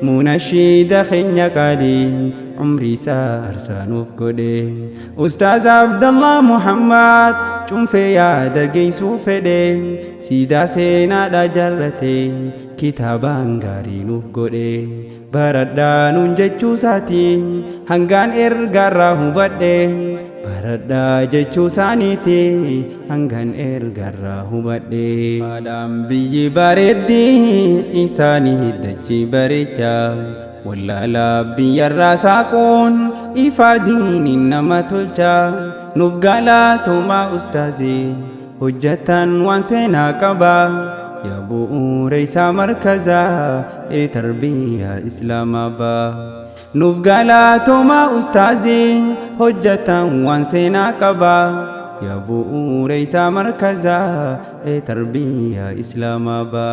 منشد خنيا قالي عمري سار سانوف قدي أستاذ عبد الله محمد في يا دقيسو فدي سيدا سينا دا جرتي كتابان غاري نوف قدي baradda nun jechuu saati hangaan ergarraa hubadhe baradda jechuu saaniiti hangaan ergarraa hubadhe haadhaan biyyi bareeddi isaanii dachii bareecha wallaalaa biyyarraa saaquun ifaa diiniin nama tolcha nuuf galatooma ustaazii hojjetan waan seenaa qaba يا أبو ريسا مركزا تربية إسلام با نفقالاتو ما أستاذي حجة وانسينا قبا يا أبو ريسا مركزا تربية إسلام با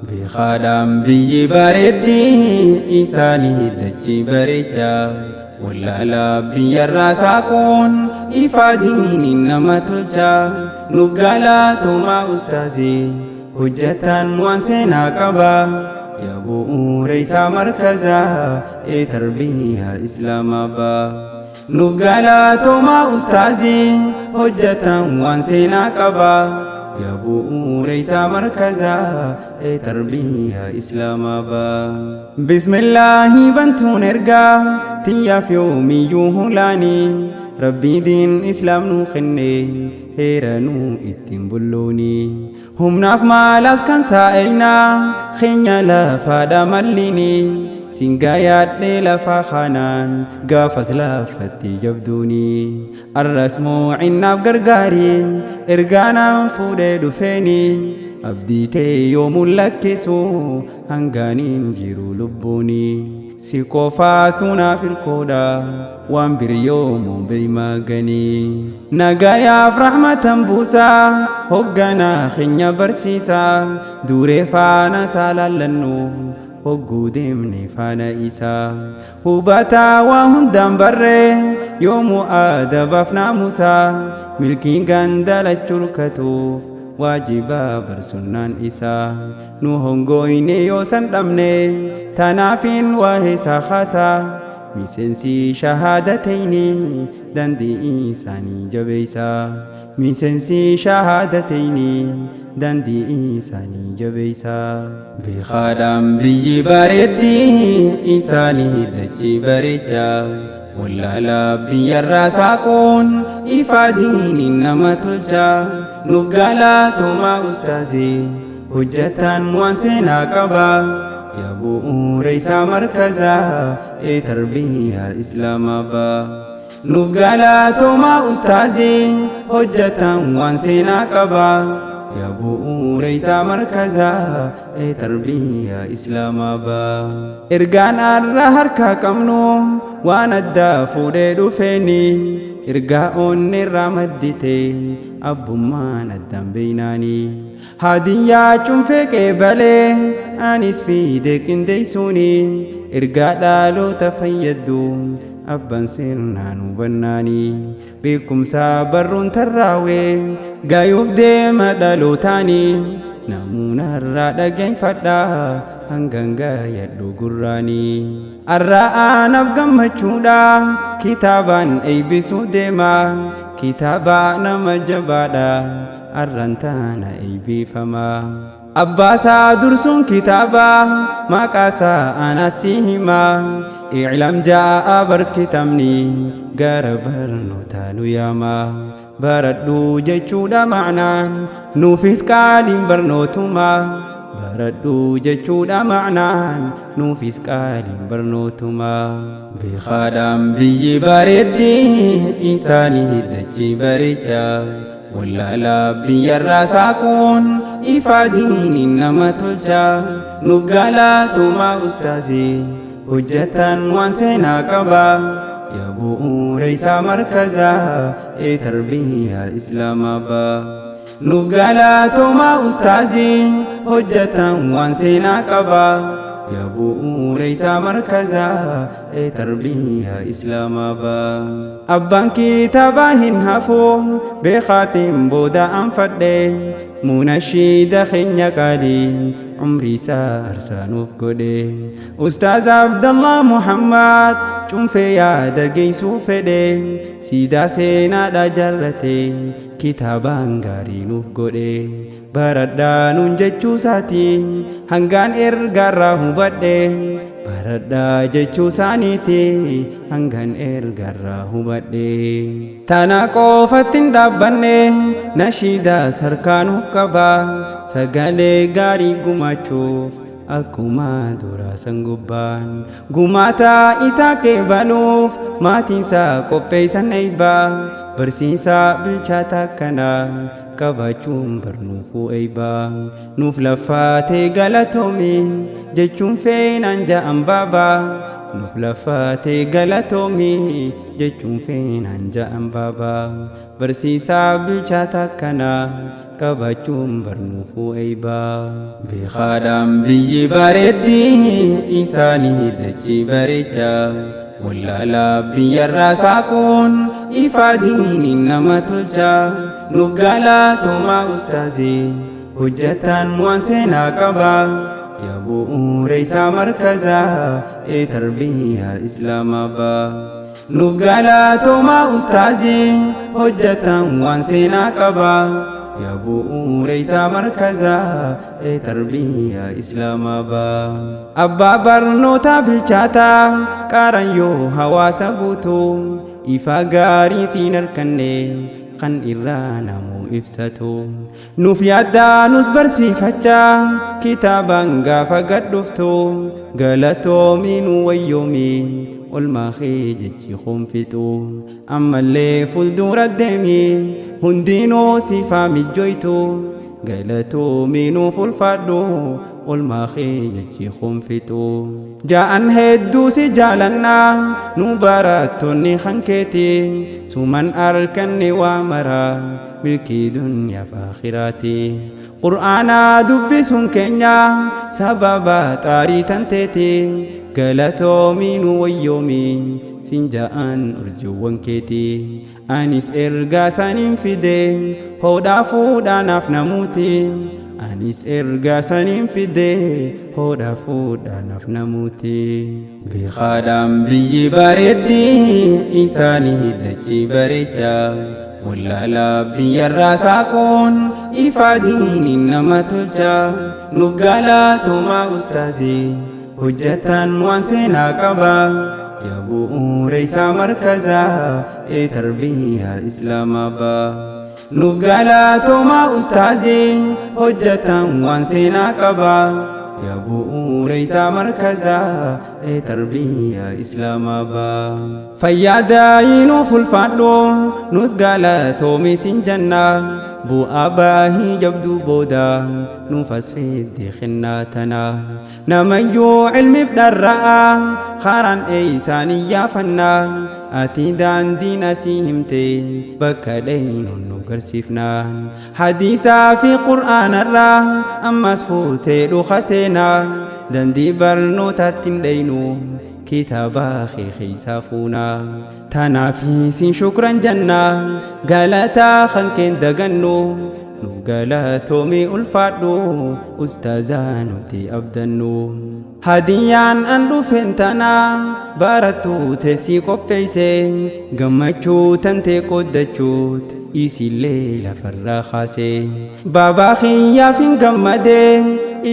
بخادم بي باردي إساني دجي بريجا ولا لا بي الراساكون إفادين إنما تلجا نفقالاتو ما أستاذي hujjatan waan seenaa qaba yaa bu'uureysa markaza tarbiyyaa islaamaa ba nuuf galatooma ustaazii hojjatan waan seenaa qaba yaa bu'uureysa markaza tarbiyyaa islaamaa ba bismillaahi bantuun ergaa tiyyaaf yoomiyyuu hulaanii rabbii diin islaam nuu kenne heeranuu ittiin bullooni humnaaf maalaas kan saa'inaa keenya lafaadha mallini singaa yaadhee lafaa kanaan gaafas lafatti jabduuni arras moo'innaaf gargaari ergaanaan fuudhee dhufeeni abdii tee yoomuun lakkisu hangaaniin jiru lubbuuni si qofaatu naaf hirkoodha waan biriyoomuun beeymaganii nagayaaf rahmatan buusaa hogganaa keenya barsiisaa duree faana saalaallannu hogguu deemne faana isaa hubataa waa hundaan barree yoomuu adabaaf naamusaa milkiin gandalachuu hirkatuuf waajibaa barsunnaan isaa nu hongoyne yoo san dhabne tanaafin waa'ee isaa khaasaa miseensi shahaadatayni dandii isaanii jabeeysaa miseensi shahaadatayni dandii isaanii jabeeysaa beekaadhaan biyyi bareeddi isaanii dachii bareecha wallaalaa biyyarraa saaquun ifaa diiniin nama tolcha nuuf galatooma ustaazii hojjetan waan seenaa qaba yaa bu'uureysa markaza tarbiyyaa islaamaa ba nuuf galatooma ustaazii hojjetan waan seenaa qaba yaa bu'uureysa markaza tarbiyyaa islaamaa ba ergaan arra harkaa qabnu waan addaa fuudhee dhufeeni ergaa onni irraa maddite abbummaan addaan beeynaanii hadiyyaa cunfee qeebalee anis fiide qindeeysuuni ergaa dhaloota fayyaddu abban sirnaan hubannaanii beekumsaa barruun tarraawee gaayuuf deema dhalootaanii namuunarraa dhageeffadhaa hangan gaayadhu gurraanii arra'aanaaf gammachuudha kitaabaan eeybisuu deema kitaabaa nama jabaadha arrantaana eeybifama abbaasaa dursuun kitaabaa maqaasaa anasii hima i'lam jaa'a barkitamni gara barnootaa nu yaama baradhu jechuudha ma'naan nuufis qaaliin barnootuma baradhu jechuudha ma'naan nuufis qaaliin barnootuma beekaadhaan biyyi bareeddi isaanii dachii bareecha wallaalaa biyyarraa saaquun ifaa diiniin nama tolcha nuuf galatooma ustaazii hojjetan waan seenaa qaba yaa bu'uureysa markaza tarbiyyaa islaamaa ba nuuf galatooma ustaazii hojjetan waan seenaa qaba yaa bu'uureysa markaza tarbiyyaa islaamaa ba abbaan kitaabaa hin hafu beekaatiin booda anfadhe منشد خنيا قالي عمري سار سانوف قدي أستاذ عبد الله محمد شنفي يا دقي سوفدي سيدا سينا دا جرتي كتابان غاري نوف قدي بردا ننججو ساتي هنغان إرغاره بدي بردا ججو سانيتي هنغان إرغاره بدي تانا قوفتن دابني نشيدا سركانوف قبا سغالي غاري قمachoof akkuma dura sangubbaan gumaata isaa keebanuuf maatiinsaa qopheessan eebbaa barsiisaa bilchaata kana qabachuun barnuufuu eebbaa nuuf laffaatee galatoomi jechuun feenaan ja'an baabaa nuuf laffaatee galatoomi jechuun feenaan ja'an baabaa barsiisaa bilchaata kana qabachuun barnuufuu eebbaa beekaadhaan biyyi bareeddi isaanii dachii bareechaa wallaalaa biyyarraa saaquun ifaa diiniin nama tolchaa nuuf galatooma ustaazii hojjetaan waan seenaa qabaa yaa bu'uura isaa markazaa tarbiyyaa islaamabaa nuuf galatooma ustaazii hojjetaan waan seenaa qabaa يا بؤور إيسا مركزا تربية إسلامابا أبا برنوتا بالشاتا كارن يو هواسا قوتو إفا غاري سينر كني خن إرانا مو إفساتو نوف يادا نصبر سيفتا كتابا غافا قد دفتو غلطو مينو ويومي والماخي جتشي خنفتو أما اللي فلدور الدمي هندينو سيفا مجويتو غلطو مينو فلفادو والماخي جتشي خنفتو جاءن هدو سجالنا نباراتوني خنكتي سومن أركني وامرا ملكي دنيا فاخراتي قرآنا دبسون كنيا سببا تاري تنتتي غلطو مينو ويومي سنجان أرجوان كتي أنيس إرغا سانين فيدي هودا فودا نفنموتي أنيس إرغا سانين فيدي هودا فودا نفنموتي بخادم بيي باردي إنساني دجي بارجا ولا بيرا ساكون إفادين إنما تلجا نقالاتو ما أستاذي hojjetaan waan seenaa qabaa yaa bu'uura isaa markazaa tarbiyyaa islaamabaa nuuf galatooma ustaazii hojjetaan waan seenaa qabaa yaa bu'uura isaa markazaa tarbiyyaa islaamabaa fayyadaayinuu fulfaadhu nus galatoomi sin jannaa bu'aa baahii jabduu booda nuufas fidde kennaatana namayyuu ilmiif dharra'a karaan isaanii yaafannaa ati daandiin asii himte bakka dhaynuun nu garsiifnaan hadiisaa fi qur'aanarraa ammas fuutee dhuka seenaa dandii barnootaatti hin dhaynu kitaaba keessa fuuna tanaafi sin shukran janna galataa kan keen dagannu nu galatoomi ulfaadhu ustaazaa nuti abdannu hadiyaan an dhufeen tana barattuu teessii qopheeyse gammachuu tantee qoddachuut isillee lafarraa kaase baabaa kiyyaaf hin gammadee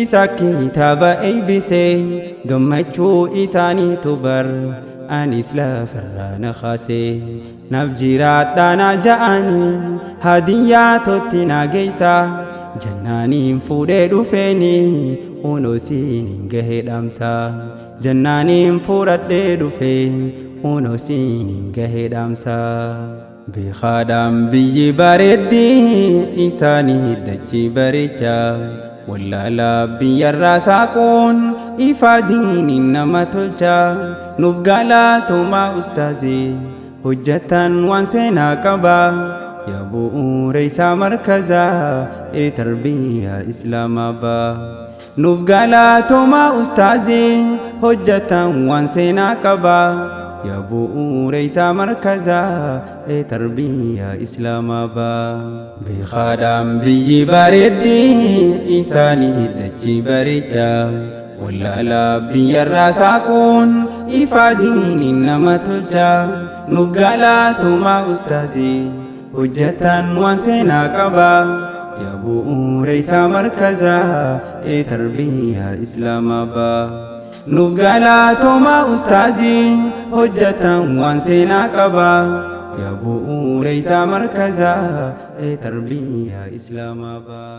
isa kitaaba eeybise gammachuu isaaniitu bar anis lafarraa na kaase naaf jiraadhaa na ja'anii hadiyyaa totti na geeysa jannaaniin fuudhee dhufeeni unoosiin gahee dhaamsa jannaaniin fuudhadhee dhufee unoosiin gahee dhaamsa beekaadhaan biyyi bareeddi isaanii dachii bareechaa wallaalaa biyyarraa saaquun ifaa diiniin nama tolchaa nuuf galatooma ustaazii hojjetaan waan seenaa qabaa yaa bu'uura isaa markazaa tarbiyyaa islaamabaa nuuf galatooma ustaazii hojjetaan waan seenaa qabaa يا bu'uureysa markazaa tarbiyaa islaamaa baa beekaadhaan biyyi bareeddii isaanii dachii bareechaa wallaalaa biyyarraa saaquun ifaa diiniin nama tolchaa nuuf galaatumaa ustaazii hojjetan waan seenaa qabaa yaa bu'uureysa markazaa tarbiyaa islaamaa baa nuuf galaatumaa ustaazii hojjetan waan seenaa qabaa yaa bu'uureysa markazaa tarbiyaa islaamaa baa